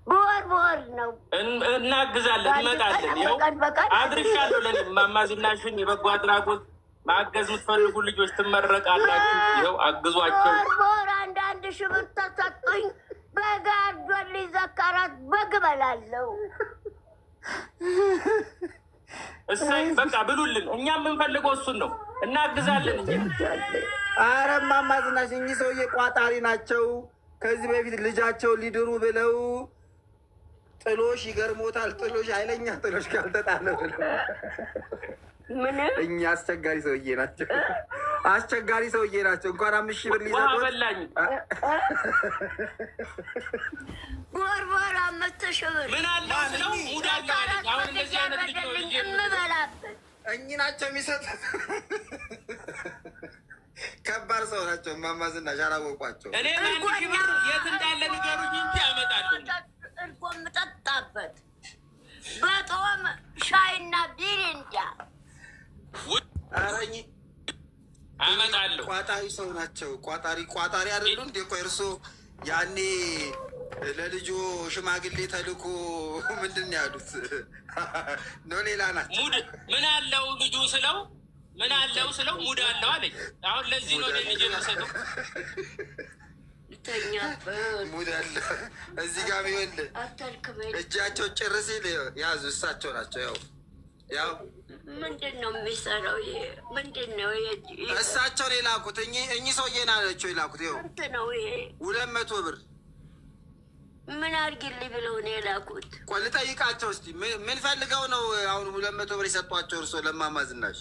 በወር ነው እናግዛለን፣ እንመጣለን። ይኸው አድርሻለሁ። ለማማ ዝናሽን የበጎ አድራጎት ማገዝ የምትፈልጉ ልጆች ትመረቃላችሁ። ይኸው አግዟቸው። በወር አንዳንድ ሺህ ብር ተሰጡኝ። በጋርዶን ሊዘከራት በግ በላለሁ። እሰይ በቃ ብሉልን። እኛ የምንፈልገው እሱን ነው። እናግዛለን። ኧረ እማማ ዝናሽ እኚህ ሰውዬ ቋጣሪ ናቸው። ከዚህ በፊት ልጃቸው ሊድሩ ብለው ጥሎሽ ይገርሞታል። ጥሎሽ ኃይለኛ ጥሎሽ ካልተጣለ ብለው እኛ አስቸጋሪ ሰውዬ ናቸው። አስቸጋሪ ሰውዬ ናቸው። እንኳን 5,000 ብር ሊሰጡት በላኝ። በወር 5,000 ብር ምን አለ ነው ሙዳላ። አሁን እንደዚህ አይነት ልጅ ነው የምበላበት። እኚህ ናቸው የሚሰጡት። ከባድ ሰው ናቸው። እማማ ዝናሽ አላወቋቸው። እኔ የት እንዳለ ንገሩኝ እንጂ አመጣለሁ። እርጎ የምጠጣበት በጦም ሻይና ቢሪንዳ አመጣለሁ። ቋጣሪ ሰው ናቸው። ቋጣሪ አይደሉ እንዴ? ቆይ እርሶ ያኔ ለልጆ ሽማግሌ ተልኮ ምንድን ነው ያሉት? ነው ሌላ ናቸው። ሙድ ምን አለው ልጁ ስለው ምን አለው ስለው ሙድ አለው አለኝ። አሁን ለዚህ ነው ልጅ የምሰጠው። ሙድ አለ እዚህ ጋር ቢሆን እጃቸው ጭር ሲል ያዙ። እሳቸው ናቸው። ያው ምንድን ነው የሚሰራው? ምንድን ነው እሳቸው የላኩት? እኚህ ሰውዬ ናቸው የላኩት። ይኸው ነው ይሄ 200 ብር ምን አድርጊልኝ ብለው ነው የላኩት? ቆይ ልጠይቃቸው እስኪ ምን ፈልገው ነው አሁን 200 ብር የሰጧቸው እርሶ ለእማማ ዝናሽ?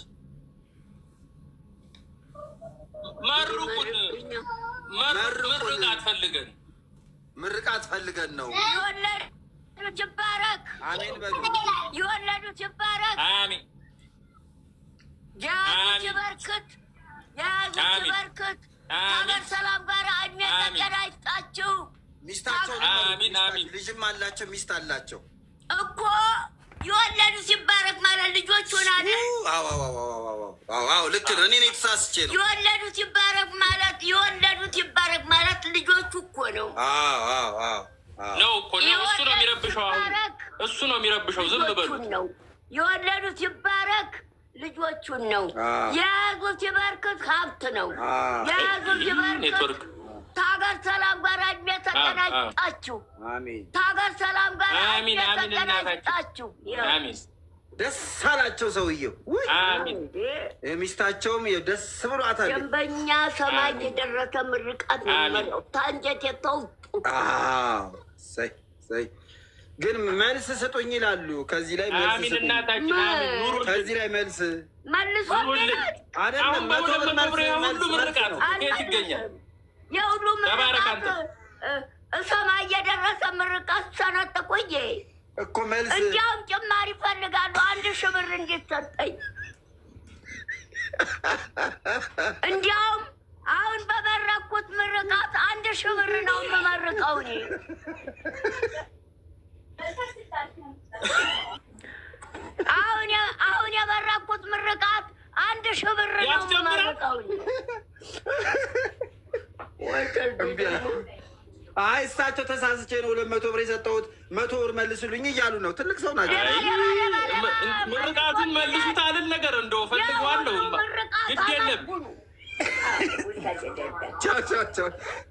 ምርቃት ፈልገን ነው። የወለዱት ይባረክ። አሜን በሉ። የወለዱት ይባረክ። አሜን። የያዙት ይበርክት። የያዙት ይበርክት። ከሀገር ሰላም ጋር እድሜ ጤና ይስጣችሁ። ሚስታቸው ልጅም አላቸው፣ ሚስት አላቸው እኮ። የወለዱት ይባረክ ማለት ልጆች ሆናለ። አዎ ልክ ነው። እኔ የተሳስቼ ነው። የወለዱት ይባረክ ማለት ልጆቹ እኮ ነው። ነው እኮ ነው። እሱ ነው የሚረብሸው። እሱ ነው የሚረብሸው። ዝም በሉ። የወለዱት ይባረክ ልጆቹን ነው። የያዙት ይበርክት ሀብት ነው። የያዙት ይበርክት። ታገር ሰላም ጋር እድሜ ጤና ይስጣችሁ። ታገር ሰላም ጋር እድሜ ጤና ይስጣችሁ። ደስ አላቸው ሰውየው። ሚስታቸውም ደስ ብሏታል። ደንበኛ ሰማይ የደረሰ ምርቃት ነው። ታንጀት የተውጡ ግን መልስ ስጡኝ ይላሉ። ከዚህ ላይ መልስ መልሱ አይደለም። 100 ብር ሁሉ ምርቃት ይገኛል። የሁሉ ምርቃት ሰማይ የደረሰ ምርቃት ሰነጥቁኝ እኮ መልስ። እንዲያውም ጭማሪ ይፈልጋሉ። 1,000 ብር እንዲሰጠኝ። እንዲያውም አሁን በመረኩት ምርቃት 1,000 ብር ነው የምመርቀው እኔ። አሁን የመረኩት ምርቃት 1,000 ብር ነው የምመርቀው እኔ። አይ እሳቸው ተሳስቼ ነው 200 ብር የሰጠሁት፣ 100 ብር መልሱልኝ እያሉ ነው። ትልቅ ሰው ናቸው። ምርቃቱን መልሱት አልን ነገር እንደው ፈልገዋለሁ። ግድ የለም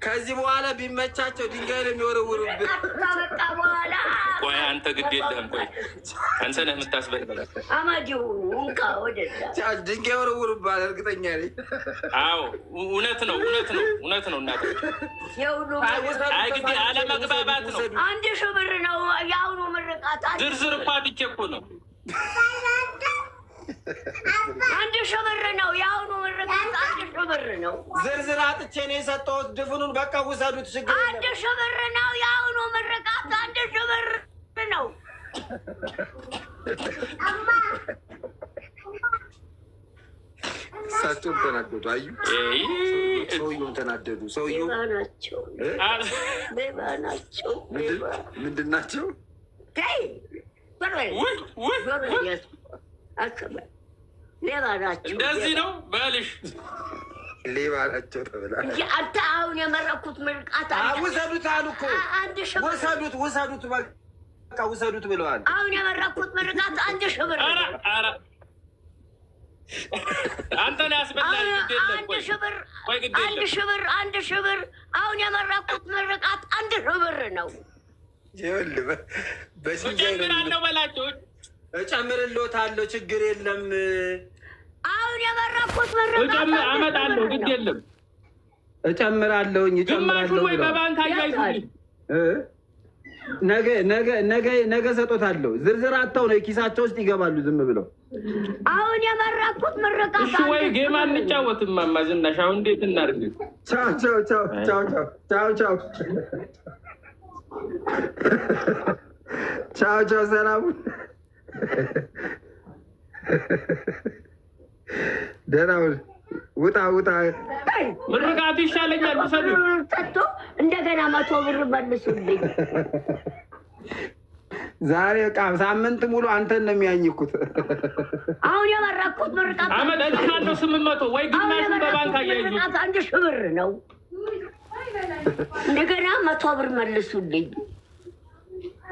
ከዚህ በኋላ ቢመቻቸው ድንጋይ ነው የሚወረውሩብን። ቆይ አንተ ግድ የለህም። ቆይ አንተ ነህ የምታስበላ። ድንጋይ ወረውሩባል። እርግጠኛ ነኝ። አዎ እውነት ነው። እናት አይ ግድ አለመግባባት ነው። 1,000 ብር ነው የአሁኑ ምርቃት። ዝርዝር እኮ አጥቼ እኮ ነው። 1,000 ብር ነው የአሁኑ ምርቃት። 1,000 ብር ነው። ዝርዝር አጥቼ ነው የሰጠሁት። ድፍኑን በቃ ውሰዱት። ችግር 1,000 ብር ነው የአሁኑ ምርቃት። 1,000 ብር ነው። እሳቸውም ተናደዱ። አዩ ሰውየውም ተናደዱ። ሰውየው ሌባ ናቸው። ምንድን ናቸው? ሌባ ናቸው። እንደዚህ ነው በልሽ። ሌባ ናቸው ተብሏል። አንተ አሁን የመረኩት ምርቃት ውሰዱት አሉ እኮ ውሰዱት በቃ ውሰዱት ብለዋል። አሁን የመረኩት ምርቃት 1000 ብር አንተ ላይ አስበላኝ። 1000 ብር አሁን የመረኩት ምርቃት 1000 ብር ነው። እጨምራለሁ በላቸው። እጨምርልዎታለሁ ችግር የለም። አሁን የመረኩት ምርቃት አመጣለሁ ግድ የለም። እጨምራለሁኝ ወይ በባንክ አያይዙልኝ። ነገ ሰጦታለሁ። ዝርዝር አጥተው ነው ኪሳቸው ውስጥ ይገባሉ ዝም ብለው። አሁን የመረኩት ምርቃት እሺ ወይ ጌማ እንጫወትም ማማ ዝናሽ። አሁን እንዴት እናድርግ? ቻው ሰላም ደህና ውጣ ምርቃቱ ይሻለኛል። ሰዱ ሰጥቶ እንደገና 100 ብር መልሱልኝ። ዛሬ ዕቃ ሳምንት ሙሉ አንተን ነው የሚያኝኩት። አሁን የመረኩት ምርቃት አመጣልሻለሁ 800 ወይ ግማሹን በባንክ አያይዙ። 1000 ብር ነው። እንደገና 100 ብር መልሱልኝ።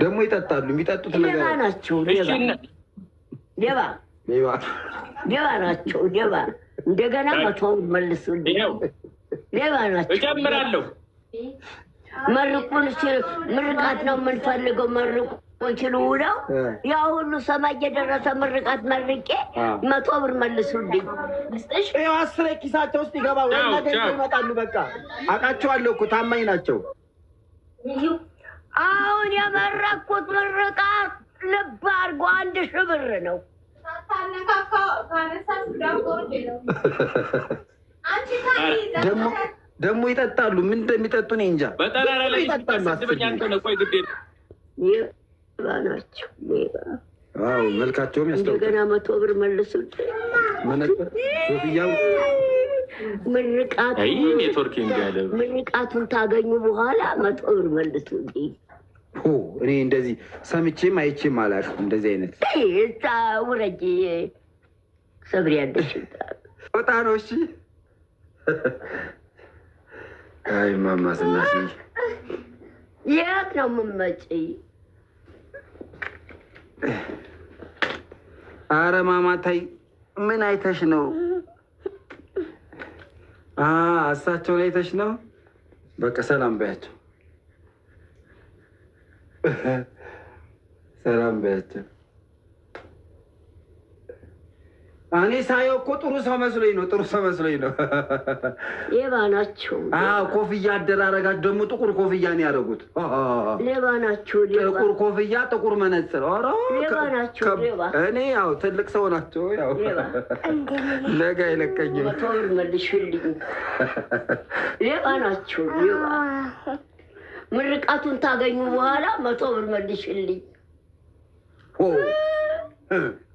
ደግሞ ይጠጣሉ። የሚጠጡት ነገር ሌባ ናቸው። ሌባ ናቸው። እንደገና 100 ብር መልሱልኝ። ሌባ ናቸው። እጨምራለሁ። መርቁን ምርቃት ነው የምንፈልገው። መርቁን ችሉ ነው ያ ሁሉ ሰማይ የደረሰ ምርቃት መርቄ 100 ብር መልሱልኝ። እሺ 10 ኪሳቸው ውስጥ ይገባው ነገ ይመጣሉ። በቃ አውቃቸዋለሁ እኮ ታማኝ ናቸው። አሁን የመረኩት ምርቃት ልብ አድርጎ 1000 ብር ነው። ደግሞ ይጠጣሉ። ምን እንደሚጠጡ እኔ እንጃ። በጠራራ ላይ ይጠጣሉ። ቆይ ግዴ ሌባ ናቸው። አዎ መልካቸውም ያስታውቃል። እንደገና 100 ብር መልሱልኝ። ምርቃቱን ታገኙ በኋላ 100 ብር መልሱልኝ። እኔ እንደዚህ ሰምቼም አይቼም አላውቅም። እንደዚህ አይነት እዛ ውረጅ ሰብር ያለሽ ወጣ ነው። እሺ አይ ማማ ዝናሽ የት ነው የምትመጪ? ኧረ ማማ ታይ ምን አይተሽ ነው? እሳቸውን አይተሽ ነው? በቃ ሰላም በያቸው። ሰላም በያቸው። እኔ ሳየው እኮ ጥሩ ሰው መስሎኝ ነው። ሌባ ናቸው። ኮፍያ አደራረጋት ደግሞ ጥቁር ኮፍያ ነው ያደረጉት። ሌባ ናቸው። ጥቁር ኮፍያ፣ ጥቁር መነጽር። ሌባ ናቸው። እኔ ያው ትልቅ ሰው ናቸው። ያው ነገ አይለቀኝም። 100 ብር መልሽልኝ። ሌባ ናቸው። ምርቃቱን ታገኙ በኋላ 100 ብር መልሽልኝ።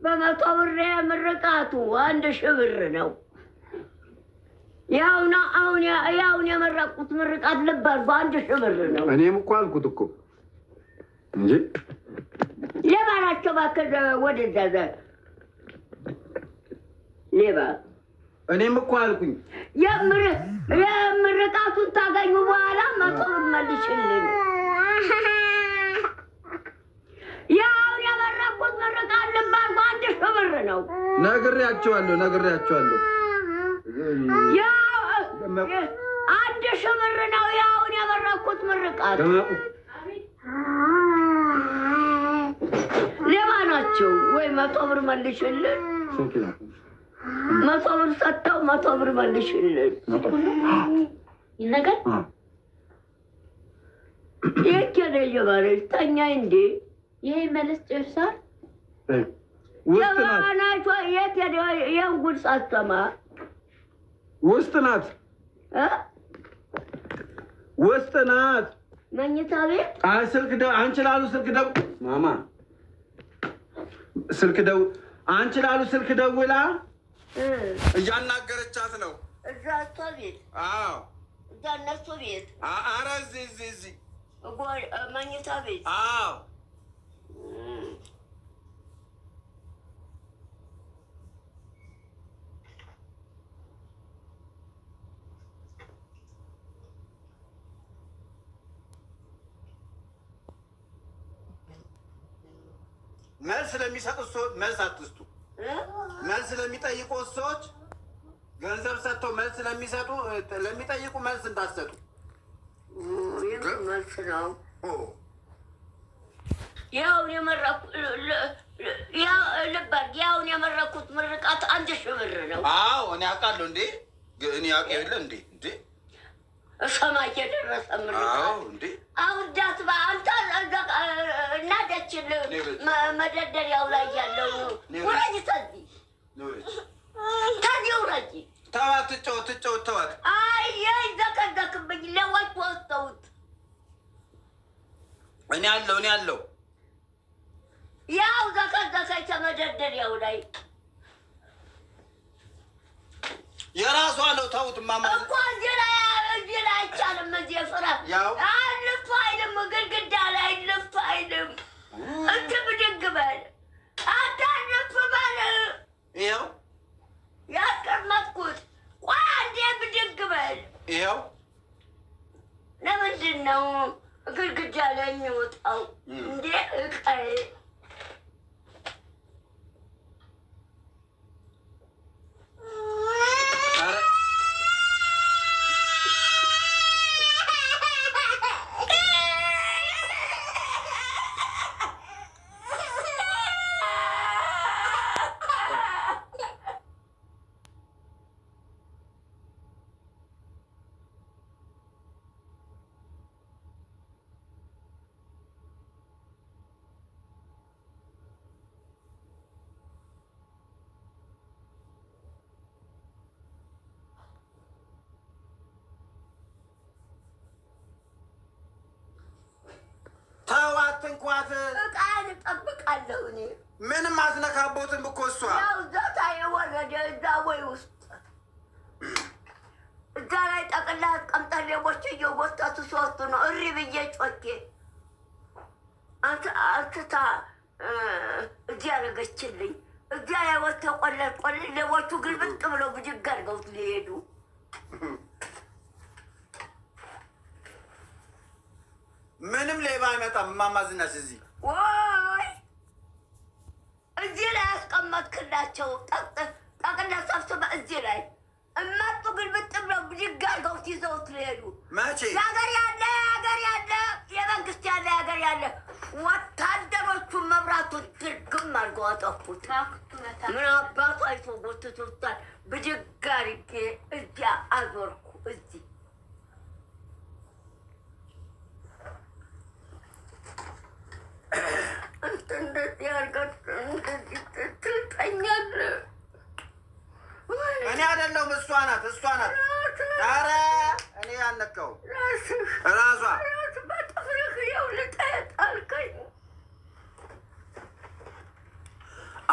በ100 ብር ምርቃቱ 1000 ብር ነው። ያውን የመረቁት ምርቃት ልባል በ1000 ብር ነው። እኔም እኮ አልኩት እኮ እንጂ ሌባ ናቸው። እባክህ ወደዛ ሌባ። እኔም እኮ አልኩኝ የምርቃቱን ታገኙ በኋላ 100 ብር መልሽልኝ። ያውን የመረቁት ምርቃት ልባል በ1000 ብር ነው። ነግሬያቸዋለሁ። 1000 ብር ነው ያውን የመረቁት ምርቃት። ሌባ ናቸው። ወይ 100 ብር መልሽልን። 100 ብር ሰጥተው 100 ብር መልሽልን። ይነገር የከደ የባለች ተኛ እንዴ ይሄ መልስ ጨርሳል። የባናቹ የከደ የንጉድ ሳስተማ ውስጥ ናት። መኝታ ቤት ስልክ አንቺ ላሉ ስልክ ማማ አንቺ ላሉ ስልክ ደውላ እያናገረቻት ነው። እዛ እሷ ቤት እዛ እነሱ ቤት ኧረ እዚህ መኝታ ቤት መልስ ለሚሰጡት ሰዎች መልስ አትስጡ። መልስ ለሚጠይቁ ሰዎች ገንዘብ ሰጥተው መልስ ለሚሰጡ ለሚጠይቁ መልስ እንዳትሰጡ። መልስ ነው ያውን የመረኩት ምርቃት 1000 ብር ነው። አዎ እኔ አውቃለሁ እንዴ እኔ አውቅ የለ እንዴ እንዴ ሰማይ የደረሰ ምርቃት እንዴ አሁን ዳት በአንተ እናደችን መደርደሪያው ላይ ያለው ወራጅ ታዲያ ወራጅ ተዋት ተዋት። አይ ዘከዘክብኝ ለወጥ ወጣሁት። እኔ አለው ያው ዘከዘከች መደርደሪያው ላይ የራሷ ነው። ተውት ማማ እኮ እዚህ ላይ አይቻልም። እዚህ ፍራ አልፍ አይልም፣ ግድግዳ ላይ ልፍ አይልም። እንትን ብድግ በል አታልፍ በል። ይኸው ያስቀመጥኩት ቆይ አንዴ ብድግ በል። ይኸው ለምንድን ነው ግድግዳ ላይ የሚወጣው እንዴ? እቃዬ እንኳን እቃን እጠብቃለሁ እኔ ምንም አትነካቦትም እኮ እሷ ያው ዛታ የወረደ እዛ ወይ ውስጥ እዛ ላይ ጠቅላ ቀምጠን ሌቦች እየጎተቱ ሲወስዱ ነው እሪ ብዬ ጮኬ አንስታ እዚህ ያደረገችልኝ። እዚያ ላይ ወጥተው ቆለል ሌቦቹ ግልብጥ ብለው ብድግ አድርገውት ሊሄዱ ምንም ሌባ አይመጣም። እማማ ዝናሽ እዚህ ወይ እዚህ ላይ ያስቀመጥክላቸው ጠቅላ ሰብስበህ እዚህ ላይ እመጡ ግልብጥ ብለው ብድግ አድርገውት ይዘውት ሊሄዱ መቼ የሀገር ያለ የመንግስት ያለ ወታደሮቹ መብራቱን ድርግም አድርገው አጠፉት። ምን አባቱ አይቶ ጎትቶታል። ብድግ አድርጌ እዚያ አዞርኩ። እዚህ እንደዚህ አድርገህ እንደዚህ ትልጠኛለህ። እኔ አይደለሁም እሷ ናት። ኧረ እኔ ያልነካሁም እራሷ በጥፍርህ ይኸው ልጠህ ጣልከኝ።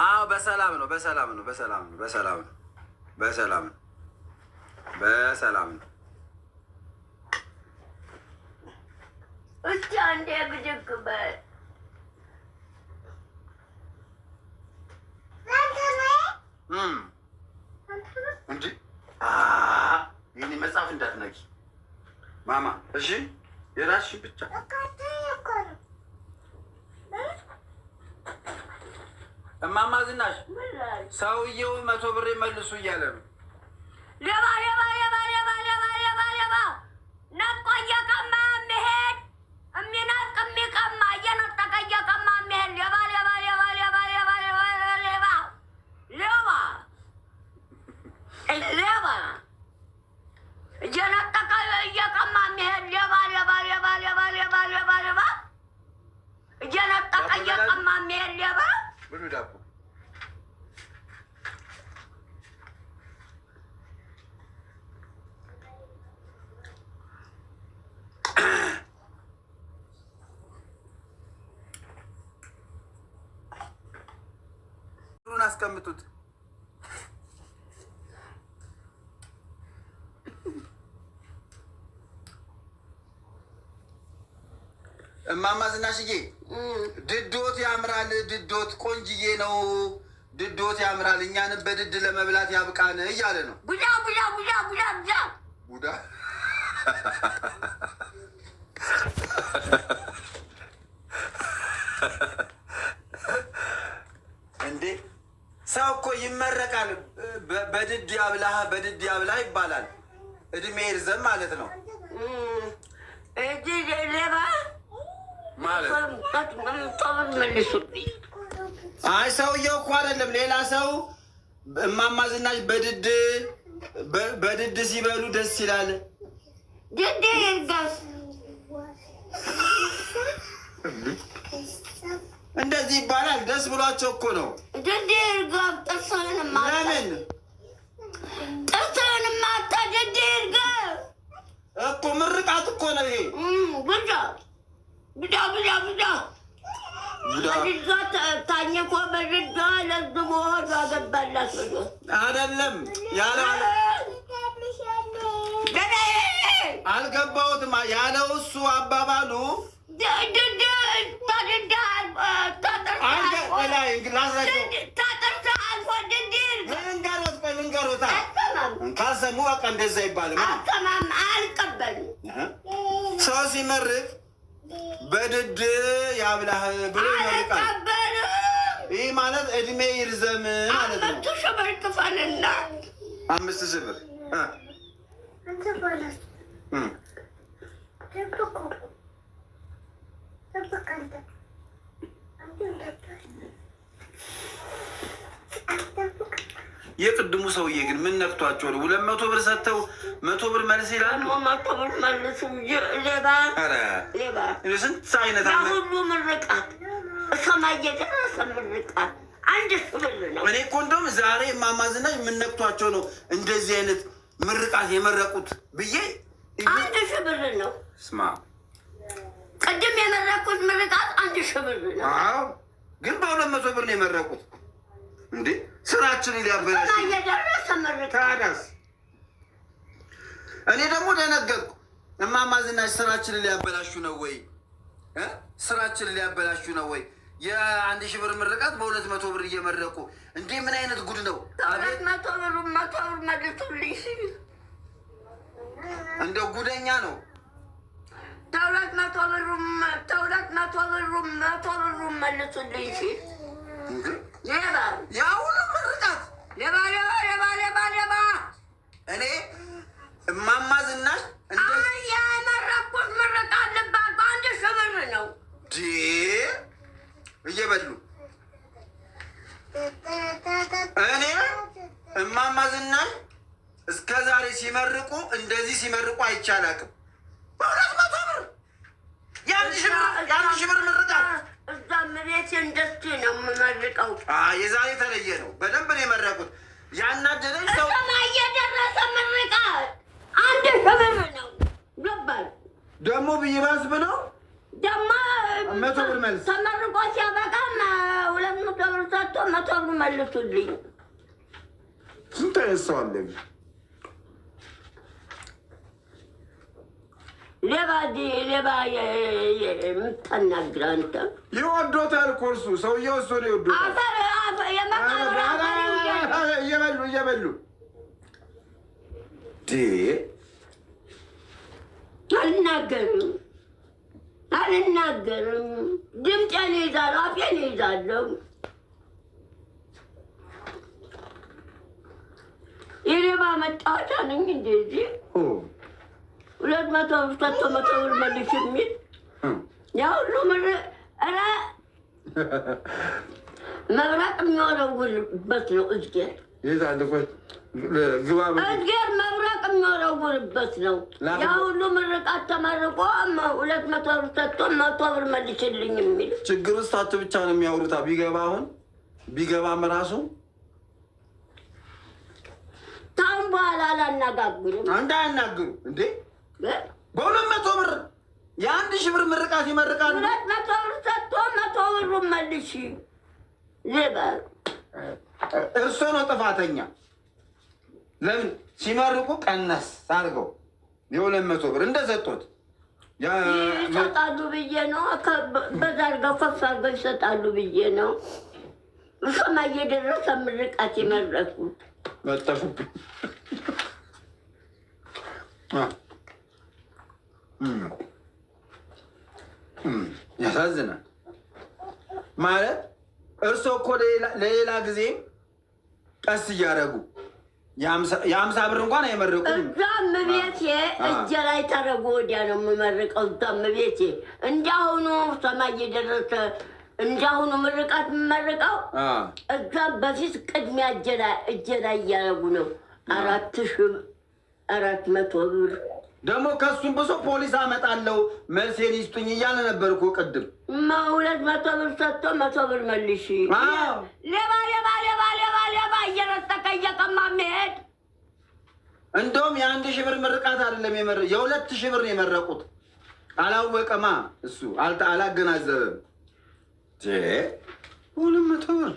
አዎ በሰላም ነው። እስኪ አንዴ ብድግ በል። እንጂ የእኔ መጽሐፍ እንዳትነኪ ማማ። እሺ የራስሽን ብቻ እማማ ዝናሽ ሰውዬው 100 ብር መልሱ እያለ ነው። ሌባ ነጥቆ እየቀማ የሚሄድ የሚነጥቅ የሚቀማ እየነጠቀ እየቀማ የሚሄድ ሌባ እየነጠቀ እየቀማ የሚሄድ ሌባ እየነጠቀ እየቀማ የሚሄድ ሌባ ብሉ ዳቦ ብሩን አስቀምጡት። እማማ ዝናሽዬ ድዶት ያምራል። ድዶት ቆንጅዬ ነው። ድዶት ያምራል። እኛንም በድድ ለመብላት ያብቃን እያለ ነው። ቡዳ ሰው እኮ ይመረቃል። በድድ ያብላህ ይባላል። እድሜ ይርዘም ማለት ነው ማለት። አይ ሰውየው እኮ አይደለም ሌላ ሰው እማማ ዝናሽ በድድ ሲበሉ ደስ ይላል። ድድ ይርጋስ እንደዚህ ይባላል። ደስ ብሏቸው እኮ ነው። ድድ ይርጋስ ጥርስህን ማታ ለምን ጥርስህን ማታ ድድ ይርጋስ እኮ ምርቃት እኮ ነው ይሄ። ብዳ በድዷ ታኘኮ በድዷ ለዝቦ ገባላት አይደለም ያለው አልገባሁትም ያለው እሱ አባባሉ ልንገሮታ ካልሰሙ በቃ እንደዛ ይባልም አልቀበልም። ሰው ሲመርቅ በድድ ያብላህ ብሎ ይመርቃል። ይህ ማለት እድሜ ይርዘም ማለት ነው። 5 ሺህ ብር ክፈልና 5 ሺህ ብር የቅድሙ ሰውዬ ግን ምን ነክቷቸው ነው? 200 ብር ሰጥተው 100 ብር መልስ ይላሉ። 100 ብር መልስ ሌባ ስንት አይነት ሁሉ ምርቃት ሰማይ የደረሰ ምርቃት 1 ሺህ ብር ነው። እኔ እኮ እንደውም ዛሬ እማማ ዝናሽ ምን ነክቷቸው ነው እንደዚህ አይነት ምርቃት የመረቁት ብዬ 1 ሺህ ብር ነው። ስማ ቅድም የመረቁት ምርቃት 1 ሺህ ብር ነው። አዎ ግን በ200 ብር ነው የመረቁት። እንዴ ስራችንን ሊያበላሽ እየደረሰ ታዲያስ? እኔ ደግሞ ደነገጥኩ። እማማ ዝናሽ ስራችንን ሊያበላሹ ነው ወይ? ስራችንን ሊያበላሹ ነው ወይ? የ1 ሺህ ብር ምርቃት በ200 ብር እየመረቁ እንዴ! ምን አይነት ጉድ ነው? 200 ብር 100 ብር መልሱልኝ ሲል እንደው ጉደኛ ነው። 200 ብር 100 ብር መልሱልኝ ሲል ያ ሁሉ ምርቃት ሌባ እኔ እማማ ዝናሽ የመረቁት ምርቃት ልባል 1 ሺህ ብር ነው እየበሉ እኔ እማማ ዝናሽ እስከ ዛሬ ሲመርቁ እንደዚህ ሲመርቁ አይቻላቅም። በ200 ብር የ1 ሺህ ብር ምርቃት እዛ መሬት እንደሱ ነው የምመርቀው። የዛሬ የተለየ ነው። በደንብ ነው የመረቁት። ያናደረኝ ሰው ሰማይ የደረሰ ምርቃት 1 ሺህ ብር ነው ገባል። ደግሞ ብይባስ ብለው ደግሞ 100 ብር መልስ ተመርቆ ሲያበቃ 200 ብር ሰጥቶ 100 ብር መልሱልኝ። ስንት አይነት ሰው አለ? ሌባ የምታናግር አንተ ይወዶታል እኮ እርሱ ሰውዬው እሱ ነው ይወዶታል። እየበሉ አልናገርም። ድምፄን ይዛለሁ፣ አፌን ይዛለሁ። የሌባ መጫወቻ ነኝ እንደዚህ 200 ብር ሰጥቶ 100 ብር መልሽ የሚል ያ ሁሉ መብራቅ የሚወረውርበት ነው። እዝጌር መብራቅ የሚወረውርበት ነው። ያ ሁሉ ምርቃት ተመርቆ 200 ብር ሰጥቶ 100 ብር መልሽልኝ የሚል ችግር ውስጣቸው ብቻ ነው የሚያወሩት። ቢገባም ራሱ ታሁን በኋላ አላናጋግሩም። እንዳያናግሩ እንዴ! በ200 ብር የ1 ሺህ ብር ምርቃት ይመርቃሉ። 200 ብር ሰጥቶ 100 ብር መልሽ ይባል። እርሶ ነው ጥፋተኛ። ለምን ሲመርቁ ቀነስ አድርገው የ200 ብር እንደሰጡት ይሰጣሉ ብዬ ነው። በዛ አድርገው ከፍ አድርገው ይሰጣሉ ብዬ ነው። ሰማይ የደረሰ ምርቃት የመረቁት መጠፉብኝ። ያሳዝናል። ማለት እርሶ እኮ ለሌላ ጊዜ ቀስ እያደረጉ የ50 ብር እንኳን አይመርቁም። እዛም ቤቴ እጄ ላይ ተረጉ ወዲያ ነው የምመርቀው። እዛም ቤቴ እንዳሁኑ ሰማይ የደረሰ እንዳሁኑ ምርቃት የምመርቀው እዛም በፊት ቅድሚያ እጄ ላይ እያደረጉ ነው። 400 ብር ደግሞ ከሱም ብሶ ፖሊስ አመጣለሁ መልሴን ይስጡኝ እያለ ነበር እኮ ቅድም። 200 ብር ሰጥቶ 100 ብር መልሽ። ሌባ እየረጠቀ እየቀማ መሄድ። እንደውም የ1000 ብር ምርቃት አይደለም የ2000 ብር ነው የመረቁት። አላወቀማ እሱ አላገናዘበም። 200 ብር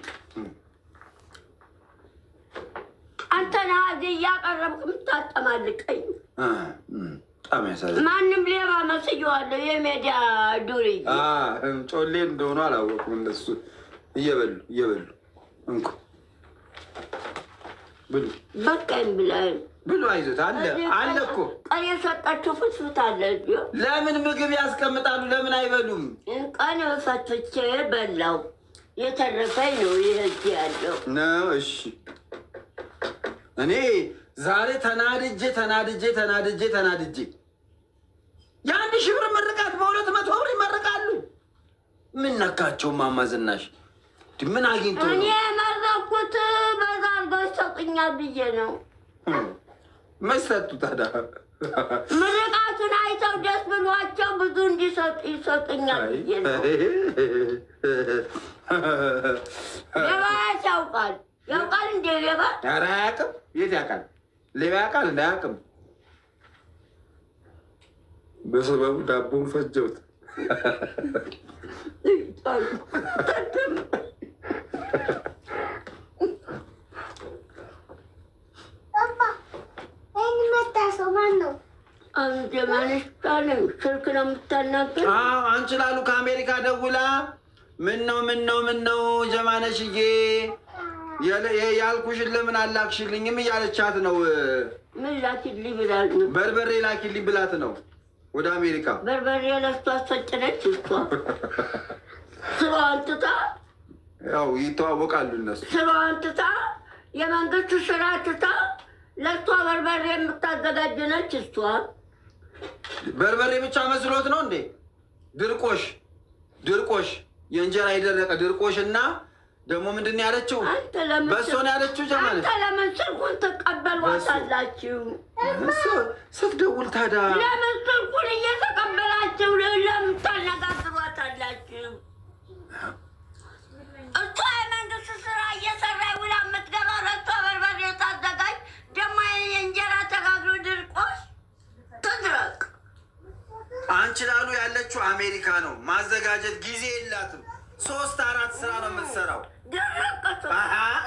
አንተ ነህ እያቀረብክ የምታጠማልቀኝ። በጣም ያሳዝናል። ማንም ሌባ መስዬዋለሁ። የሜዲያ ዱርዬ ጮሌ እንደሆኑ አላወቁም። እነሱ እየበሉ እንኩ ብሉ በቃኝ ብለን ብሉ። አይዞት አለ እኮ ቀን የሰጣችሁ ፍትፍት አለ። ለምን ምግብ ያስቀምጣሉ? ለምን አይበሉም? ቀን ፈትቼ በላው የተረፈኝ ነው ይሄ ያለው ነው። እሺ እኔ ዛሬ ተናድጄ የ1000 ብር ምርቃት በ200 ብር ይመርቃሉ። ምን ነካቸው? እማማ ዝናሽ ምን አግኝቶ ነው? እኔ የመረኩት በዛ አድርገው ይሰጡኛል ብዬ ነው። መሰጡ ታዲያ ምርቃቱን አይተው ደስ ብሏቸው ብዙ እንዲሰጡ ይሰጡኛል ብዬ ነው። ሌባ ያውቃል እንዴ? ሌባ ኧረ አያውቅም። የት ያውቃል? ሌባ ያውቃል እንደ አያውቅም። በሰበቡ ዳቦን ፈጀውት። ስልክ ነው የምታናገር? አንቺ ላሉ ከአሜሪካ ደውላ ምን ነው ጀማነሽዬ ያልኩሽን ለምን አላክሽልኝም እያለቻት ነው። ምን ላኪልኝ ብላት ነው? በርበሬ ላኪልኝ ብላት ነው ወደ አሜሪካ። በርበሬ ለእሷ አስፈጭነች። እሷ ስራዋን ትታ ያው ይተዋወቃሉ እነሱ። ስራዋን ትታ የመንግስት ስራ ትታ ለእሷ በርበሬ የምታዘጋጅ ነች። እሷ በርበሬ ብቻ መስሎት ነው እንዴ? ድርቆሽ የእንጀራ የደረቀ ድርቆሽ እና ደግሞ ምንድን ነው ያለችው? በሶ ነው ያለችው። ጀማል አንተ ለምን ስልኩን ትቀበሏታላችሁ? ስትደውል ታዲያ ለምን ስልኩን እየተቀበላችሁ ለምን ታነጋግሯታላችሁ? እሷ የመንግስት ስራ እየሰራ ውላ የምትገባ ረቷ በርበሬ ታዘጋጅ። ደግሞ የእንጀራ ተጋግሮ ድርቆሽ ትድረቅ። አንቺ ላሉ ያለችው አሜሪካ ነው። ማዘጋጀት ጊዜ የላትም። 3-4 ስራ ነው የምትሰራው።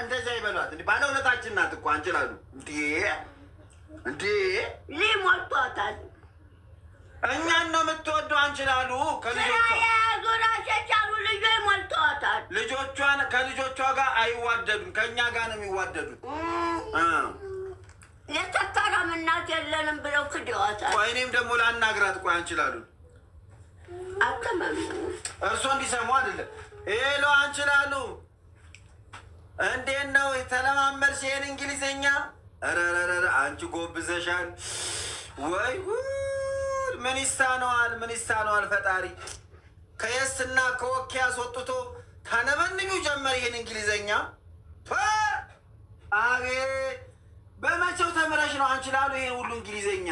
እንደዚያ ይበሏት። ባለውለታችን ናት እኮ አንቺ ላሉ። እንዴ ሊሞቷታል። እኛን ነው የምትወደው አንቺ ላሉ። ከልጆቻሉ ልጆች ሞልተዋታል። ልጆቿን ከልጆቿ ጋር አይዋደዱም። ከእኛ ጋር ነው የሚዋደዱት። የተከረም እናት የለንም ብለው ክደዋታል። ቆይ እኔም ደግሞ ላናግራት። ቆይ አንቺ ላሉ እርሶ እንዲሰሙ አይደለም። ሄሎ አንቺ ላሉ እንዴት ነው የተለማመድሽ ይሄን እንግሊዝኛ? ኧረ አንቺ ጎብዘሻል ወይ ጉድ! ምን ይሳነዋል ፈጣሪ። ከየስና ከወኪ አስወጥቶ ታነበንኙ ጀመር ይሄን እንግሊዝኛ። አቤት በመቼው ተምረሽ ነው አንቺ ላሉ ይሄን ሁሉ እንግሊዝኛ?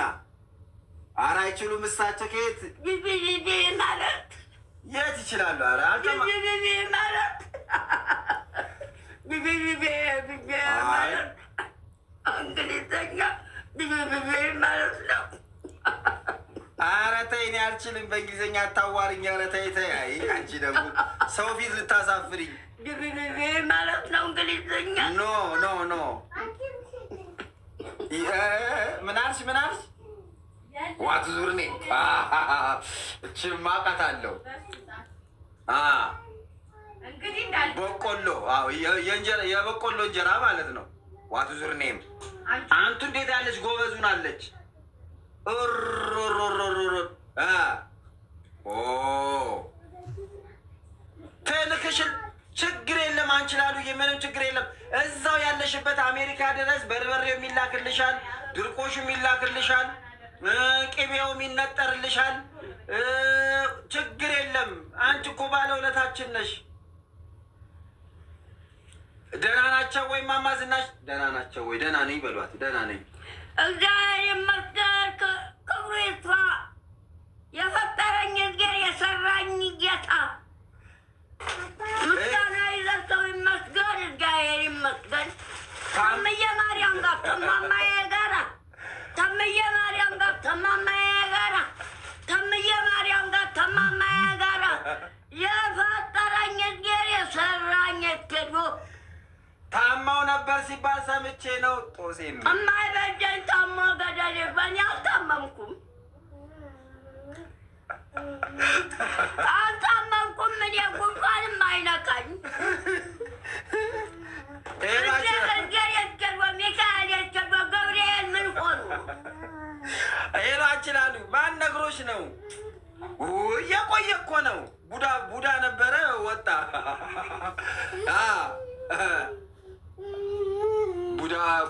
ኧረ አይችሉም እሳቸው። ከየት ቢቢቢ ማለት የት ይችላሉ? ኧረ ቢቢቢ ማለት ቢቢቢ ማለት እንግሊዝኛ ቢቢቢ ማለት ነው። ኧረ ተይ እኔ አልችልም በእንግሊዝኛ አታዋሪኝ። ኧረ ተይ አይ አንቺ ደግሞ ሰው ፊት ልታሳፍሪኝ። ቢቢቢ ማለት ነው እንግሊዝኛ። ኖ ምን አልሽ? ዋት ዙርኔ እችማ አውቃታለሁ። በቆሎ የበቆሎ እንጀራ ማለት ነው። ዋት ዙርኔም አንቱ እንዴት ያለች ጎበዙን አለች። ትልክሽን ችግር የለም አንችላሉ የምንም ችግር የለም። እዛው ያለሽበት አሜሪካ ድረስ በርበሬው የሚላክልሻል፣ ድርቆሹ የሚላክልሻል፣ ቅቤው የሚነጠርልሻል። ችግር የለም። አንቺ እኮ ባለውለታችን ነሽ። ደህና ናቸው ወይ ማማ ዝናሽ? ደህና ናቸው ወይ? ደህና ነኝ በሏት። ደህና ነኝ እግዚአብሔር ይመስገን። ክብሩ ይስፋ። የፈጠረኝ እግዜር የሰራኝ ጌታ ምስጋና ይዘሰው ይመስገን። እግዚአብሔር ይመስገን። ተምዬ ማርያም ጋር ተማማዬ ጋራ ተምዬ ማርያም ጋር ተማማዬ ጋራ ተምዬ ማርያም ጋር ተማማዬ ጋራ የፈጠረኝ እግዜር የሰራኝ እክዱ ታማው ነበር ሲባል ሰምቼ ነው። ጦሴ እማይበጀኝ ታሞ ገደል በእኔ አልታመምኩም አልታመምኩም። እኔ ጉንፋንም አይነካኝ። እግዚአብሔር የስገድቦ ሚካኤል የስገድቦ ገብርኤል ምን ሆኑ ሄሏችን አሉ። ማን ነግሮች ነው? እየቆየ እኮ ነው። ቡዳ ነበረ ወጣ።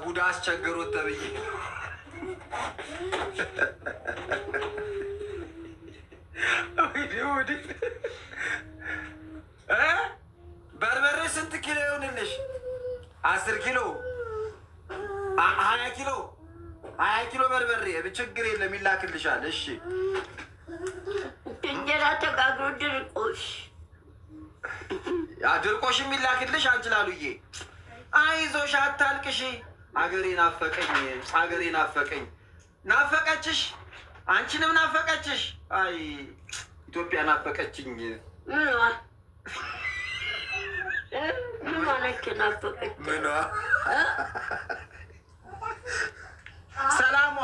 ቡዳ አስቸገሮት ተብዬ በርበሬ ስንት ኪሎ ይሆንልሽ? 10 ኪሎ 20 ኪሎ 20 ኪሎ በርበሬ ችግር የለም ይላክልሻል። እሺ እንጀራ ተጋግሮ ድርቆሽ የሚላክልሽ አንችላሉዬ። አይዞሽ አታልቅሽ። አገሬ ናፈቀኝ፣ አገሬ ናፈቀኝ። ናፈቀችሽ? አንቺንም ናፈቀችሽ? አይ ኢትዮጵያ ናፈቀችኝ። ምን ሆነች ናፈቀች? ምኗ ሰላሟ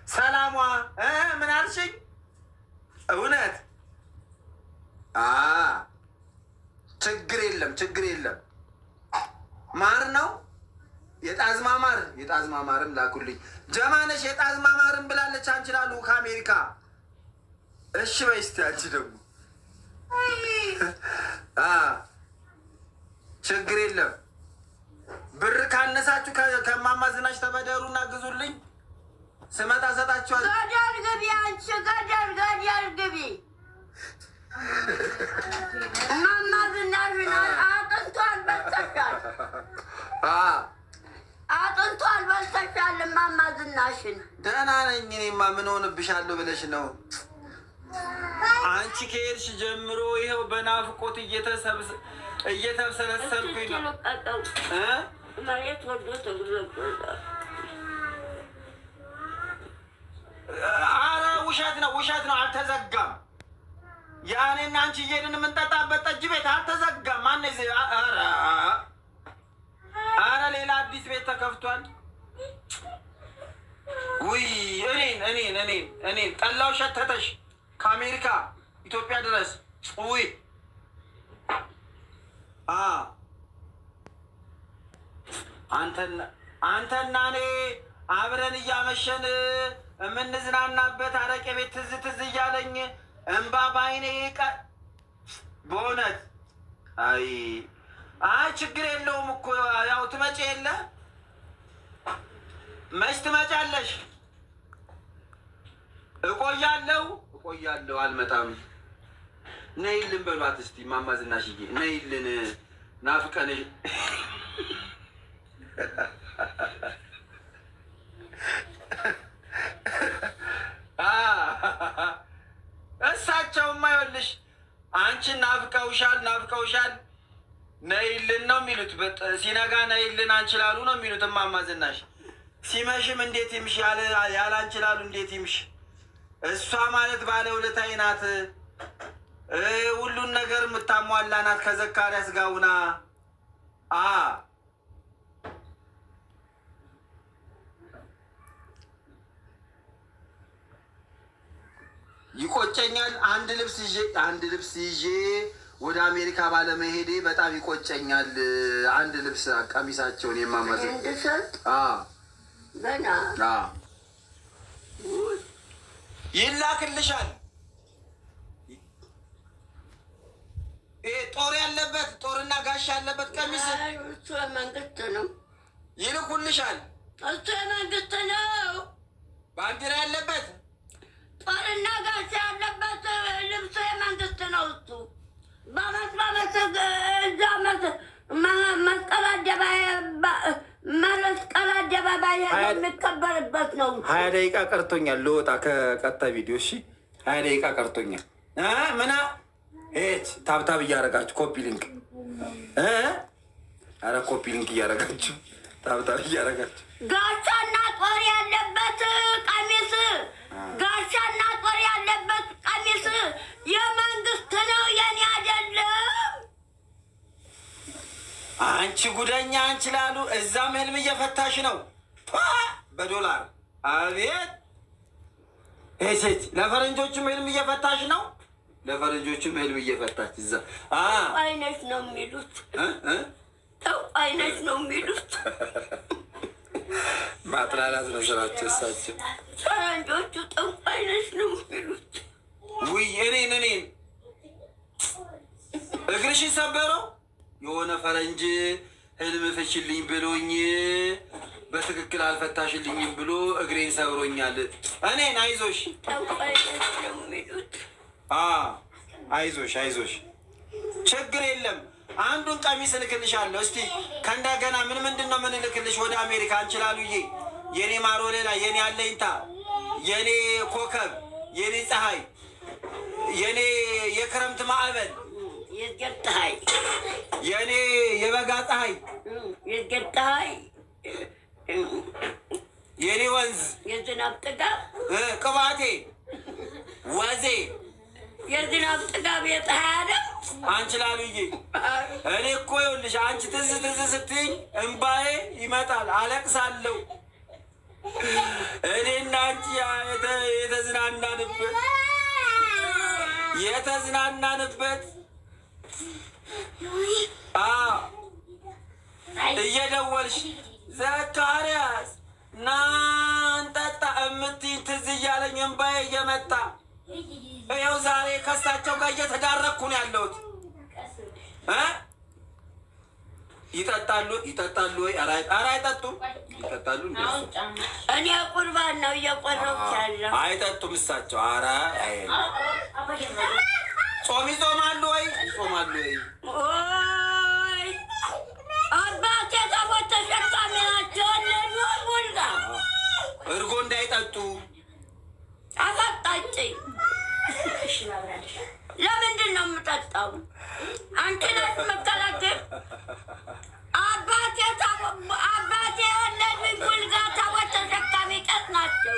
ሰላሟ ምን አልሽኝ? እውነት ችግር የለም ችግር የለም። ማር ነው የጣዝማ ማር፣ የጣዝማ ማርም ላኩልኝ። ጀማነሽ የጣዝማ ማርም ብላለች። አንችላሉ ከአሜሪካ። እሺ በይ እስኪ አንቺ ደግሞ ችግር የለም። ብር ካነሳችሁ ከማማ ዝናሽ ተበደሩና ግዙልኝ። ስመጣ ሰጣችኋል። ገደል ግቢ አንቺ ገደል ግቢ። ማማ ዝናሽን አጥንቷን በልተሻል፣ አጥንቷን በልተሻል። ማማ ዝናሽን ደህና ነኝ እኔማ። ምን ሆንብሻለሁ ብለሽ ነው? አንቺ ከሄድሽ ጀምሮ ይኸው በናፍቆት እየተብሰለሰልኩኝ ነው። መሬት ወርዶ አረ ውሸት ነው ውሸት ነው። አልተዘጋም። ያኔና አንቺ እየሄድን የምንጠጣበት ጠጅ ቤት አልተዘጋም። ማን አረ ሌላ አዲስ ቤት ተከፍቷል። ውይ እኔን ጠላው ሸተተሽ ከአሜሪካ ኢትዮጵያ ድረስ። ውይ አንተና እኔ አብረን እያመሸን የምንዝናናበት አረቄ ቤት ትዝ እያለኝ እምባ ባይኔ በእውነት አይ ችግር የለውም እኮ ያው ትመጪ የለ መች ትመጫለሽ? እቆያለሁ አልመጣም። ነይልን በሏት እስቲ ማማ ዝናሽዬ ነይልን፣ ናፍቀን እሳቸውማ ይኸውልሽ አንቺን ናፍቀውሻል ነይልን ነው የሚሉት። ሲነጋ ነይልን አንችላሉ ነው የሚሉት እማማ ዝናሽ። ሲመሽም እንዴት ይምሽ ያለ አንችላሉ እንዴት ይምሽ? እሷ ማለት ባለውለታዬ ናት። ሁሉን ነገር የምታሟላ ናት። ከዘካርያስ ጋውና ይቆጨኛል። አንድ ልብስ ይዤ ወደ አሜሪካ ባለመሄዴ በጣም ይቆጨኛል። አንድ ልብስ ቀሚሳቸውን የማማዘ ይላክልሻል ጋሻ ያለበት ቀሚስ እሱ መንግስት ነው ይልኩልሻል። እሱ መንግስት ነው። ባንዲራ ያለበት ጦርና ጋሻ ያለበት ልብሱ የመንግስት ነው። እሱ በመስቀል አደባባይ የሚከበርበት ነው። 20 ደቂቃ ቀርቶኛል ልወጣ ከቀጣ ቪዲዮ። እሺ 20 ደቂቃ ቀርቶኛል። ምና ሄች ታብታብ እያረጋችሁ ኮፒ ሊንክ አረ ኮፒ ሊንክ እያረጋችሁ ታብታብ እያረጋችሁ ጋሻና ጦር ያለበት ቀሚስ ጋሻና ጦር ያለበት ቀሚስ የመንግስት ነው፣ የኔ አይደለም። አንቺ ጉደኛ አንቺ ላሉ እዛም ህልም እየፈታሽ ነው በዶላር አቤት። ሄሴት ለፈረንጆቹም ህልም እየፈታሽ ነው፣ ለፈረንጆቹም ህልም እየፈታች እዛ አይነት ነው የሚሉት አይነት ነው የሚሉት። ማጥላላት ነው ስራቸው እሳቸው ፈረንጆቹ አይነት ነው የሚሉት። ውይ እኔን እግርሽን ሰበረው የሆነ ፈረንጅ ህልም ፍችልኝ ብሎኝ በትክክል አልፈታሽልኝም ብሎ እግሬን ሰብሮኛል። እኔን አይዞሽ አይዞሽ ችግር የለም። አንዱን ቀሚስ እልክልሻለሁ። እስቲ ከእንደገና ምንድን ነው ምንልክልሽ ወደ አሜሪካ እንችላሉዬ። የኔ ማሮሌላ፣ የኔ አለኝታ፣ የኔ ኮከብ፣ የኔ ፀሐይ፣ የኔ የክረምት ማዕበል፣ የኔ የበጋ ፀሐይ፣ የኔ ወንዝ፣ የዝናብ ጥጋብ፣ ቅባቴ፣ ወዜ፣ የዝናብ ጥጋብ፣ የፀሐይ አደም አንቺ ላሉዬ እኔ እኮ ይኸውልሽ አንቺ ትዝ ስትይኝ እምባዬ ይመጣል፣ አለቅሳለሁ። እኔና አንቺ የተዝናናንበት እየደወልሽ ዘካርያስ ና እንጠጣ እምትይኝ ትዝ እያለኝ እምባዬ እየመጣ ይኸው ዛሬ ከሳቸው ጋር እየተዳረኩ ነው ያለሁት። ይጠጣሉ ወይ? ኧረ አይጠጡም። ይጠጣሉ እንዴ? እኔ ቁርባን ነው እየቆረብኩ ያለው። አይጠጡም እሳቸው። ኧረ ጾም ይጾማሉ ወይ? ይጾማሉ ወይ? አባቴ ታቦት ተሸካሚ ናቸው። ቡልጋ እርጎ እንዳይጠጡ አሳጣጭኝ። ለምንድን ነው የምጠጣው? አንቺ ናት መከላከል። አባቴ የወለዱኝ ቡልጋ ታቦት ተሸካሚ ቀስ ናቸው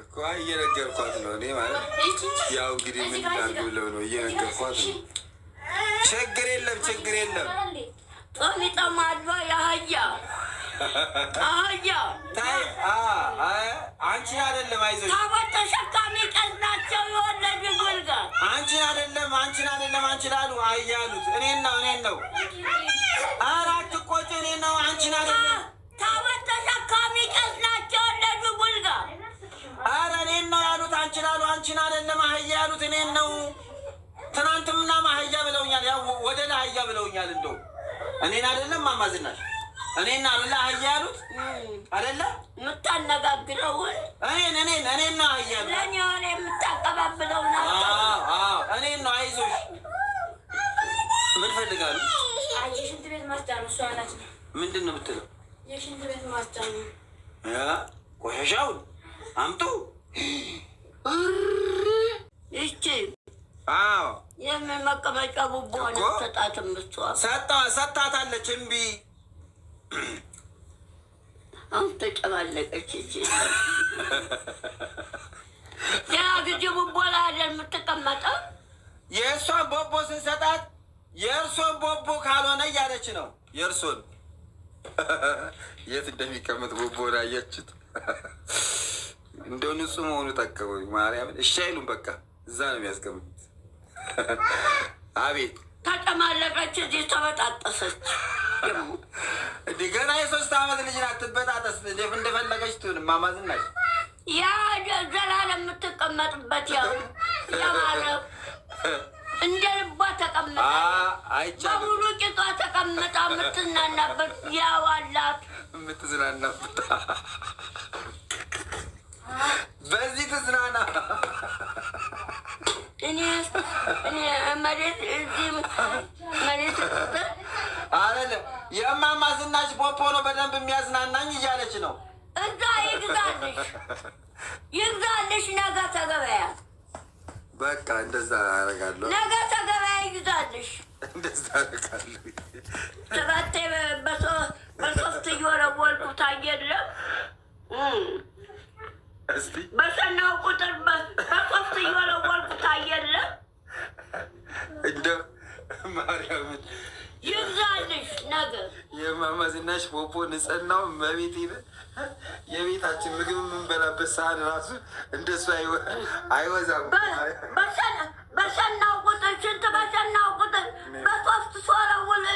እኮ እየነገርኳት ነው እኔ ማለት ያው እንግዲህ ምን ላድርግ ብለው ነው እየነገርኳት ነው። ችግር የለም ጾም ይጠማሉ። አህያ አንቺን አይደለም አይዞሽ፣ ታቦት ተሸካሚ ቀስ ናቸው የወለዱኝ ቡልጋ። አንቺን አይደለም አንቺ ላሉ አህያ አሉት። እኔን ነው ኧረ አትቆጪ፣ እኔን ነው አንቺን አይደለም። ታቦት ተሸካሚ ቀስ ናቸው የወለዱኝ ቡልጋ። ኧረ እኔን ነው ያሉት። አንቺን አሉ አንቺን አይደለም አህያ ያሉት እኔን ነው። ትናንትምና አህያ ብለውኛል፣ ያው ወደ አህያ ብለውኛል። እንደው እኔን አይደለም ማማዝናሽ እኔን አሉላ አህያ ያሉት አይደለ? የምታነጋግረውን እኔን ነው አህያ ያሉት። ለእኔ ሆነ የምታቀባብለው ነው። እኔን ነው አይዞሽ። ምን ፈልጋሉ? የሽንት ቤት ማስጫ ነው እሱ ያላችሁ። ምንድን ነው የምትለው? የሽንት ቤት ማስጫ ነው። ቆሻሻውን አምጡ። ይቺ የምን መቀመጫ ቡቦ ሆነ ሰጣትም እሷ ሰጣታለች። እምቢ አሁን ተጨማለቀች። ያ ጊዜ ቡቦ ላይ አይደል የምትቀመጠው? የእሷን ቦቦ ስንሰጣት የእርሶን ቦቦ ካልሆነ እያለች ነው። የእርሶን የት እንደሚቀመጥ ቦቦ ላይ አያችሁት? እንደው ንጹህ መሆኑ ጠቀመኝ። ማርያምን እሺ አይሉም። በቃ እዛ ነው የሚያስቀምጡት። አቤት ተጨማለቀች። እዚህ ተበጣጠሰች። እንዲህ ገና የ3 ዓመት ልጅ ናት። ትበጣጠስ እንደፈለገች ትሁን። ማማዝናሽ ያ ዘላለም የምትቀመጥበት ያማረ እንደ ልቧ ተቀመጠ። በሙሉ ቂጧ ተቀምጣ የምትዝናናበት ያው አላት የምትዝናናበት በዚህ ትዝናና። እኔ መሬት እዚህ መሬት አይደለም የእማማ ዝናሽ ፖፖ ነው በደንብ የሚያዝናናኝ እያለች ነው። እዛ ይግዛልሽ ነገ ተገበያ። በቃ እንደዛ አደርጋለሁ። ነገ ተገበያ ይግዛልሽ። እንደዛ አደርጋለሁ። ተባቴ በሶስት እየወረወልኩት የለም እስቲ በሰናው ቁጥር በሶስት እየወረወልኩት የለም እንደው ማርያምን ይግዛልሽ ነገር የእማማ ዝናሽ ፖፖ ንጽህናው መቤት ይበ የቤታችን ምግብ የምንበላበት ሳህን ራሱ እንደሱ አይወዛም። በሰናው ቁጥር ሽንት በሰናው ቁጥር በሶስት ሶረውል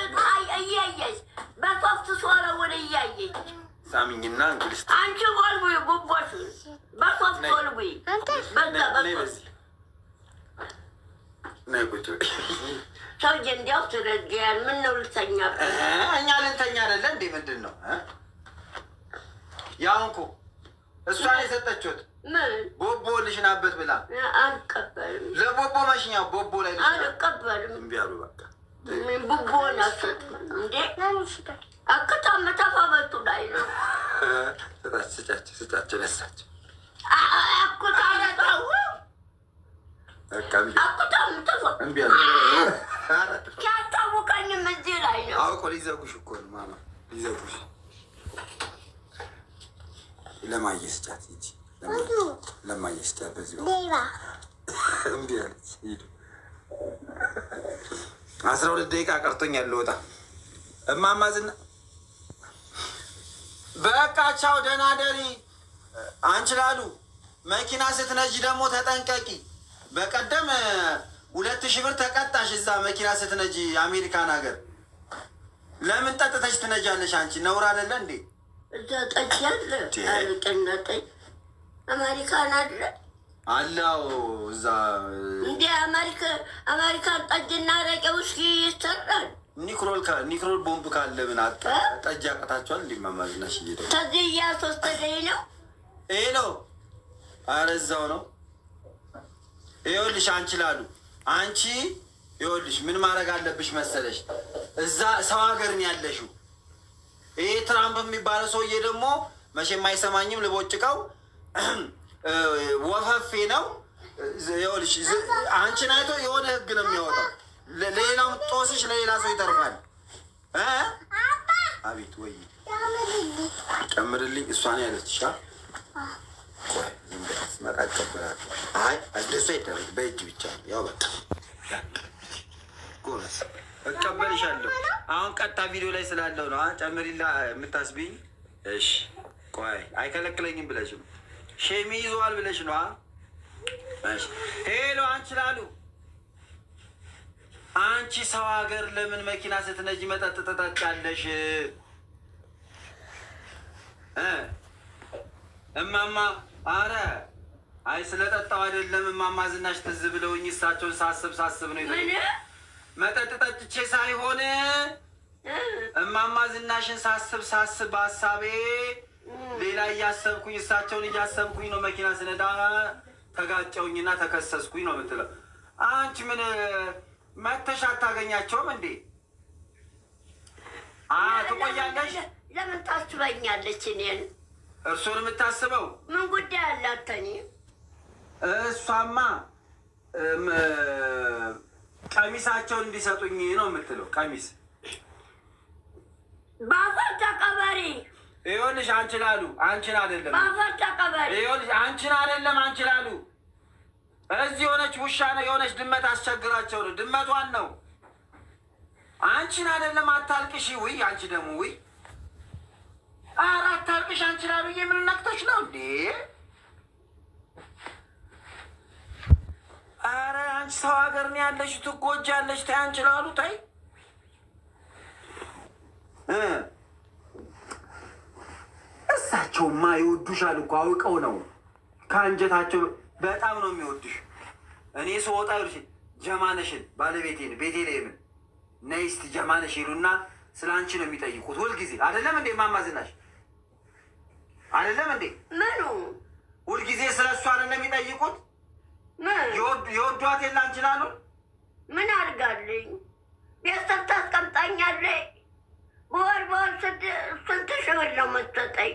እያየች በሶስት ሶረውል እያየች ሳሚኝና እንግሊዝ አንቺ ወልዊ ጉቦሽ በሶስት ወልዊ ነይ ቁጭ ሰውዬ እንዲያው ትረጊያል። ምን ነው ልተኛበት? እኛ ልንተኛ አይደለ እንዴ? ምንድን ነው ያው እኮ እሷን የሰጠችሁት ምን ቦቦ ልሽናበት ብላ አልቀበልም። ለቦቦ መሽኛው ቦቦ ላይ አልቀበልም። እምቢ አሉ። በቃ ቦቦ ናሰጥ እንዴ አከታም ተፋበቱ ላይ ነው። ስጫቸው ነሳቸው አኩታለታው አኩታም ተፋ እምቢ አሉ። ሲያስታውቀኝም እዚህ ላይ ነው። አውቆ ሊዘጉሽ እኮ ነው ማማ ሊዘጉሽ። ለማየስጫት እንጂ ለማየስጫት በዚህ እምቢ አለች። ሂዱ 12 ደቂቃ ቀርቶኛል ልወጣ። እማማ ዝና በቃ ቻው ደህና ደሪ። አንቺ ላሉ መኪና ስትነጂ ደግሞ ተጠንቀቂ። በቀደም 2000 ብር ተቀጣሽ እዛ መኪና ስትነጂ አሜሪካን ሀገር። ለምን ጠጥተሽ ትነጃለሽ አንቺ? ነውር አይደለ እንዴ? እዛ ጠጅ አለ አልቀነጠኝ አሜሪካን አለ አለው እዛ እንዴ አሜሪካን ጠጅና አረቄ ውስኪ ይሰራል። ኒክሮል ቦምብ ካለ ምን አጣ? ጠጅ ያቀታቸዋል እንዴ? እማማ ዝናሽ እየሄደው ከዚህ እያስወሰደኝ ነው። ይሄ ነው ኧረ እዛው ነው። ይኸውልሽ አንቺ ላሉ አንቺ ይኸውልሽ ምን ማድረግ አለብሽ መሰለሽ? እዛ ሰው ሀገር ነው ያለሽው። ይሄ ትራምፕ የሚባለው ሰውዬ ደግሞ መቼም አይሰማኝም ልቦጭቀው ወፈፌ ነው። ይኸውልሽ አንቺን አይቶ የሆነ ህግ ነው የሚያወጣው። ሌላው ጦስሽ ለሌላ ሰው ይተርፋል። አቤት ወይ ጨምርልኝ። እሷን ያለችሻ መጣ ቀበራል። አይ እንደሱ አይደረግ በእጅ ብቻ ያው በቃ ጎበዝ እቀበልሻለሁ። አሁን ቀጥታ ቪዲዮ ላይ ስላለው ነው። ጨምሪላ የምታስቢኝ። እሺ ቆይ አይከለክለኝም ብለሽ ነው ሼሚ ይዘዋል ብለሽ ነው። እሺ ሄሎ አንቺ ላሉ አንቺ ሰው ሀገር ለምን መኪና ስትነጂ መጠጥ ትጠጫለሽ? እማማ አረ አይ ስለጠጣው አይደለም እማማ ዝናሽ ትዝ ብለውኝ እሳቸውን ሳስብ ነው መጠጥ ጠጥቼ ሳይሆን እማማ ዝናሽን ሳስብ በሀሳቤ ሌላ እያሰብኩኝ እሳቸውን እያሰብኩኝ ነው። መኪና ስነዳ ተጋጨውኝና ተከሰስኩኝ ነው የምትለው። አንቺ ምን መተሽ አታገኛቸውም እንዴ? ትቆያለሽ? ለምን ታስበኛለች እኔን? እርሶን የምታስበው ምን ጉዳይ አላት? እኔ እሷማ ቀሚሳቸውን እንዲሰጡኝ ነው የምትለው። ቀሚስ ባፈር ተቀበሪ። ይኸውልሽ አንቺ ላሉ አንቺን አይደለም ባፈር ተቀበሪ። ይኸውልሽ አንቺን አይደለም አንቺ ላሉ እዚህ የሆነች ውሻ ነው የሆነች ድመት አስቸግራቸው ነው። ድመቷን ነው አንቺን አይደለም። አታልቅሽ። ውይ አንቺ ደግሞ ውይ ኧረ አታልቅሽ አንቺ ላሉ የምን ነክቶች ነው እንዴ? ኧረ አንቺ ሰው ሀገር ነው ያለሽ ትጎጃለሽ። ተይ አንቺ ላሉ ተይ። እሳቸውማ ይወዱሻል እኮ አውቀው ነው ከአንጀታቸው በጣም ነው የሚወዱሽ። እኔ ስወጣ ይልሽ ጀማነሽን ባለቤቴን ቤቴ ላይ ምን ነይ እስቲ ጀማነሽ ይሉና ስለ አንቺ ነው የሚጠይቁት ሁልጊዜ። አይደለም እንዴ እማማ ዝናሽ? አይደለም እንዴ? ምኑ ሁልጊዜ ስለ እሷ አይደለም የሚጠይቁት? የወዷት የለ አንቺን አሉ። ምን አድርጋልኝ? ቤተሰብ ታስቀምጣኛለች። በወር ስንት ሺህ ብር ነው የምትሰጠኝ?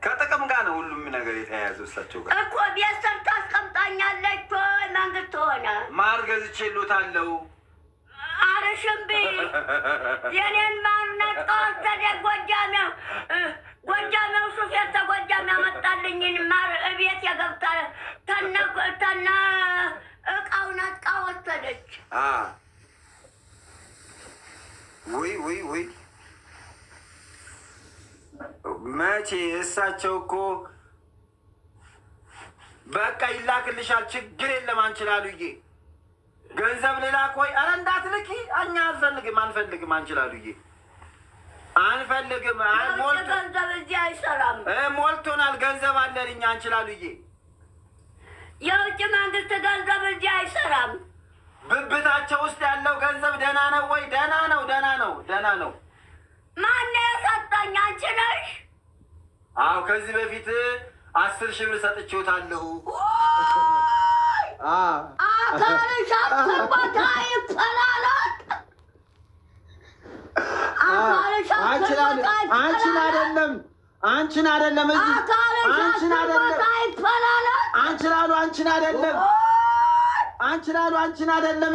ከጥቅም ጋር ነው ሁሉም ነገር የተያያዘው እሳቸው ጋር እኮ። ቤተሰብ ታስቀምጣኛለች ወይ መንግስት ሆነ ማር ገዝቼልዎታለሁ። አረሽምቢ የኔን ማርነት ከወሰደ ጎጃሜው ሹፌር ተጎጃም ያመጣልኝን ማር እቤት የገብታ ተና እቃውን አጥቃ ወሰደች። ወይ መቼ እሳቸው እኮ በቃ ይላክልሻል፣ ችግር የለም አንችላሉዬ ገንዘብ ልላክ ወይ? ኧረ እንዳትልኪ፣ እኛ አንፈልግም አንችላሉዬ አንፈልግም። ገንዘብ እዚህ አይሰራም። ሞልቶናል፣ ገንዘብ አለን እኛ አንችላሉዬ። የውጭ መንግስት ገንዘብ እዚህ አይሰራም። ብብታቸው ውስጥ ያለው ገንዘብ ደህና ነው ወይ? ደህና ነው። ማነው የሰጠኝ? አንቺ ነሽ? አዎ ከዚህ በፊት 10 ሺህ ብር ሰጥቼዎታለሁ። አካልሽ አስርቦታ ይፈላላት። አንቺን አይደለም አንቺን አይደለም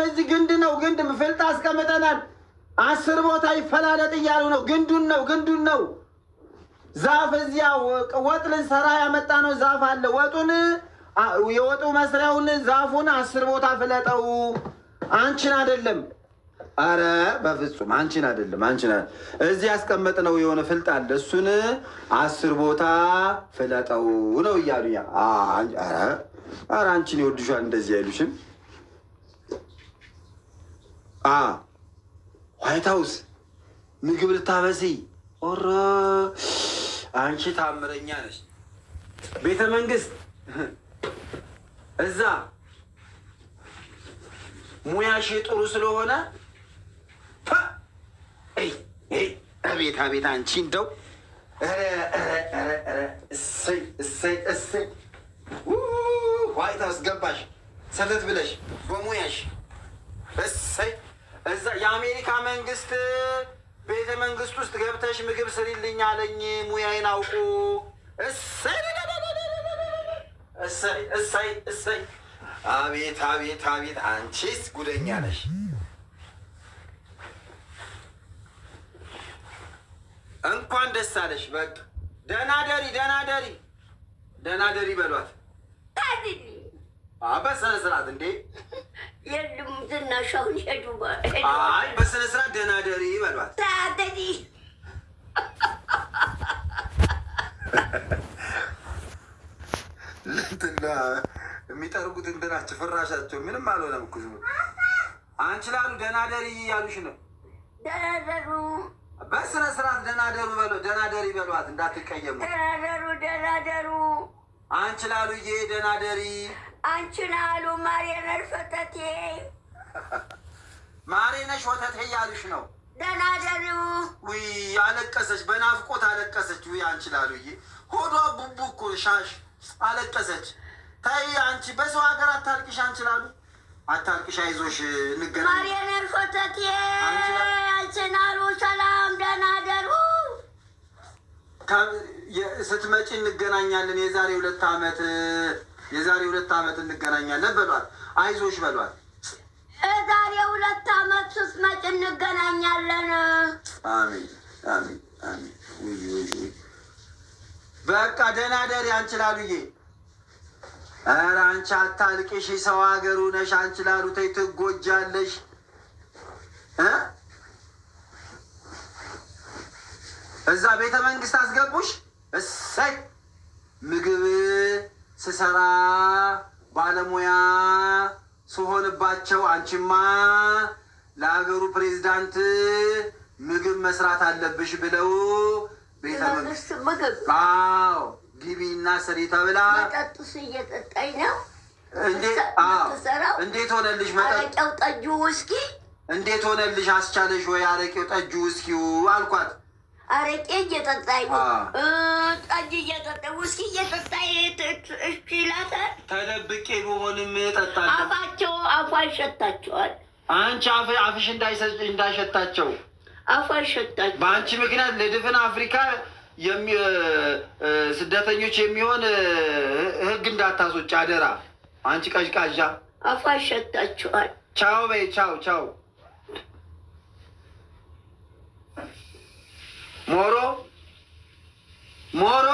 እዚህ ግንድ ነው ፍልጥ አስቀምጠናል። 10 ቦታ ይፈላለጥ እያሉ ነው። ግንዱን ነው። ዛፍ እዚያ ወጥ ልንሰራ ያመጣ ነው። ዛፍ አለ። ወጡን የወጡ መስሪያውን ዛፉን 10 ቦታ ፍለጠው። አንቺን አይደለም። አረ በፍጹም አንቺን አይደለም። እዚህ ያስቀመጥነው የሆነ ፍልጥ አለ። እሱን 10 ቦታ ፍለጠው ነው እያሉ አረ አንቺን ይወድሻል። እንደዚህ አይሉሽም? ዋይት ሀውስ ምግብ ልታበስይ? ኦሮ አንቺ ታምረኛ ነሽ። ቤተ መንግስት እዛ ሙያሽ ጥሩ ስለሆነ አቤት አንቺ እንደው እሰይ ዋይት ሀውስ ገባሽ ሰተት ብለሽ በሙያሽ። እሰይ እዛ የአሜሪካ መንግስት ቤተ መንግስት ውስጥ ገብተሽ ምግብ ስሪልኝ አለኝ ሙያዬን አውቁ። እሰይ አቤት አንቺስ ጉደኛ ነሽ። እንኳን ደስ አለሽ። በቃ ደህና ደሪ በሏት። በስነ ስርዓት እንዴ የሉም ዝናሻውን ሄዱ። አይ በስነ ስርዓት ደህና ደሪ በሏት። ታደሪ እንትና የሚጠርጉት እንትናቸው ፍራሻቸው ምንም አልሆነም እኮ አንቺ ላሉ ደህና ደሪ ያሉሽ ነው። ደህና ደሩ በስነ ስርዓት ደህና ደሪ በሏት እንዳትቀየሙ። ደህና ደሩ አንቺ ላሉዬ ደህና ደሪ። አንቺን አሉ ማሬነሽ ወተቴ እያሉሽ ነው። ደህና ደሩ። ውይ አለቀሰች፣ በናፍቆት አለቀሰች። ውይ አንቺ ላሉዬ ሆዷ ቡቡ እኮ ሻሽ አለቀሰች። ታይ አንቺ በሰው ሀገር አታልቅሽ። አንቺ ላሉ አታልቅሽ፣ አይዞሽ እንገናኝ። ማሬነሽ ወተቴ አንቺን አሉ ሰላም ደህና ደሩ። ስትመጪ እንገናኛለን። የዛሬ 2 ዓመት እንገናኛለን በሏት። አይዞሽ በሏት። የዛሬ 2 ዓመት ስትመጪ እንገናኛለን። አሜን። በቃ ደህና ደሪ አንቺ ላሉዬ። ኧረ አንቺ አታልቅሽ፣ ሰው ሀገሩ ነሽ። አንቺ ላሉ ተይ ትጎጃለሽ። እዛ ቤተ መንግስት አስገቡሽ። እሰይ ምግብ ስሰራ ባለሙያ ስሆንባቸው አንቺማ ለሀገሩ ፕሬዚዳንት ምግብ መስራት አለብሽ ብለው ቤተ መንግስት ምግብ ግቢና ስሪ ተብላ መጠጡስ እየጠጣኝ ነው። እንዴት ሆነልሽ? አረቄው ጠጁ ውስኪ እንዴት ሆነልሽ? አስቻለሽ ወይ? አረቄው፣ ጠጁ፣ ውስኪው አልኳት። አረቄ እየጠጣኝ ጠጅ እየጠጣኝ ውስኪ እየጠጣኝ እሺ ይላታል። ተደብቄ በሆንም እጠጣለሁ። አፏ ይሸታቸዋል። አንቺ አፍሽ እንዳይሸታቸው አፏ ይሸታቸው። በአንቺ ምክንያት ለድፍን አፍሪካ ስደተኞች የሚሆን ህግ እንዳታስወጪ አደራ። አንቺ ቀዥቃዣ አፏ ይሸታቸዋል። ቻው በይ። ቻው ቻው። ሞሮ ሞሮ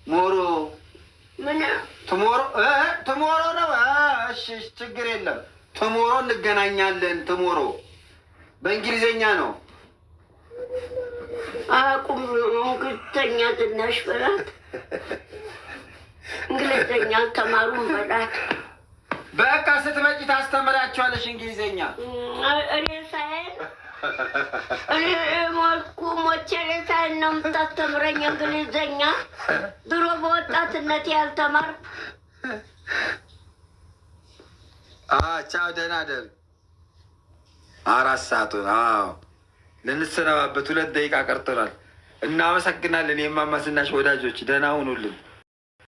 ሞሮ ምን ትሞሮ ነው? እሺ ችግር የለም። ትሞሮ እንገናኛለን። ትሞሮ በእንግሊዝኛ ነው። አቁም እንግሊዝኛ ትናሽ በላት። እንግሊዝኛ ተማሩን በላት። በቃ ስትመጪ ታስተምራቸዋለሽ እንግሊዝኛ። እኔ ሳይል ሞልኩ ሞቼ ሳይል ነው የምታስተምረኝ እንግሊዝኛ። ድሮ በወጣትነት ያልተማር። ቻው፣ ደህና ደር። 4 ሰዓቱን ልንሰነባበት 2 ደቂቃ ቀርቶናል። እናመሰግናለን። የማማ ዝናሽ ወዳጆች ደህና ሁኑልን።